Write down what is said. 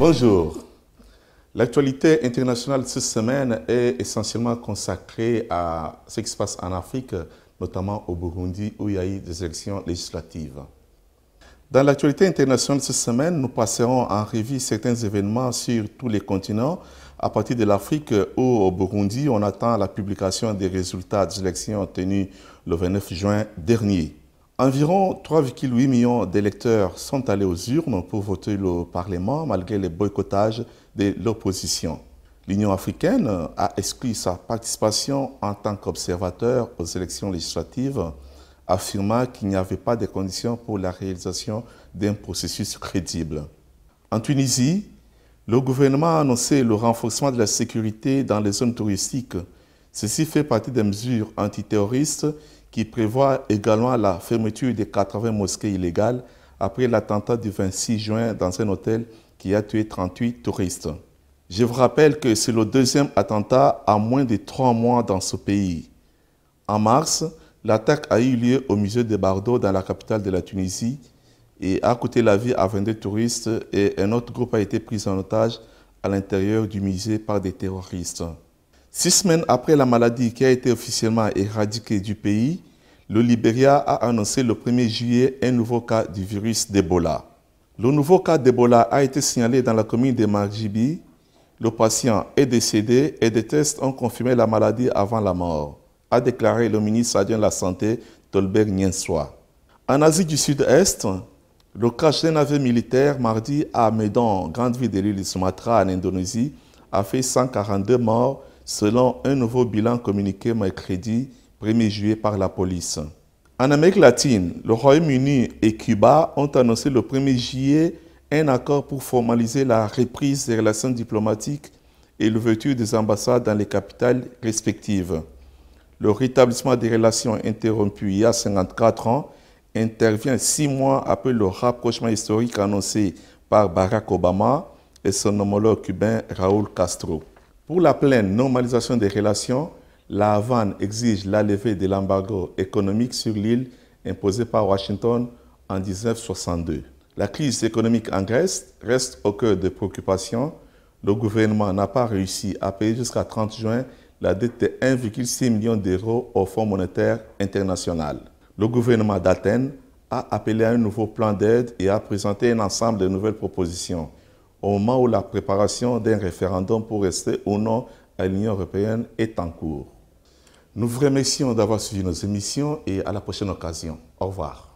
Bonjour. L'actualité internationale de cette semaine est essentiellement consacrée à ce qui se passe en Afrique, notamment au Burundi, où il y a eu des élections législatives. Dans l'actualité internationale de cette semaine, nous passerons en revue certains événements sur tous les continents. À partir de l'Afrique, où au Burundi, on attend la publication des résultats des élections tenues le 29 juin dernier. Environ 3,8 millions d'électeurs sont allés aux urnes pour voter le Parlement malgré les boycottages de l'opposition. L'Union africaine a exclu sa participation en tant qu'observateur aux élections législatives, affirmant qu'il n'y avait pas de conditions pour la réalisation d'un processus crédible. En Tunisie, le gouvernement a annoncé le renforcement de la sécurité dans les zones touristiques. Ceci fait partie des mesures antiterroristes qui prévoit également la fermeture de 80 mosquées illégales après l'attentat du 26 juin dans un hôtel qui a tué 38 touristes. Je vous rappelle que c'est le deuxième attentat en moins de 3 mois dans ce pays. En mars, l'attaque a eu lieu au musée de Bardo dans la capitale de la Tunisie et a coûté la vie à 22 touristes et un autre groupe a été pris en otage à l'intérieur du musée par des terroristes. 6 semaines après la maladie qui a été officiellement éradiquée du pays, le Libéria a annoncé le 1er juillet un nouveau cas du virus d'Ebola. Le nouveau cas d'Ebola a été signalé dans la commune de Margibi. Le patient est décédé et des tests ont confirmé la maladie avant la mort, a déclaré le ministre adjoint de la Santé, Tolbert Nienswa. En Asie du Sud-Est, le crash d'un avion militaire mardi à Medan, grande ville de l'île de Sumatra en Indonésie, a fait 142 morts selon un nouveau bilan communiqué mercredi 1er juillet par la police. En Amérique latine, le Royaume-Uni et Cuba ont annoncé le 1er juillet un accord pour formaliser la reprise des relations diplomatiques et l'ouverture des ambassades dans les capitales respectives. Le rétablissement des relations interrompues il y a 54 ans intervient 6 mois après le rapprochement historique annoncé par Barack Obama et son homologue cubain Raúl Castro. Pour la pleine normalisation des relations, la Havane exige la levée de l'embargo économique sur l'île imposé par Washington en 1962. La crise économique en Grèce reste au cœur des préoccupations. Le gouvernement n'a pas réussi à payer jusqu'à 30 juin la dette de 1,6 million d'euros au Fonds monétaire international. Le gouvernement d'Athènes a appelé à un nouveau plan d'aide et a présenté un ensemble de nouvelles propositions au moment où la préparation d'un référendum pour rester ou non à l'Union européenne est en cours. Nous vous remercions d'avoir suivi nos émissions et à la prochaine occasion. Au revoir.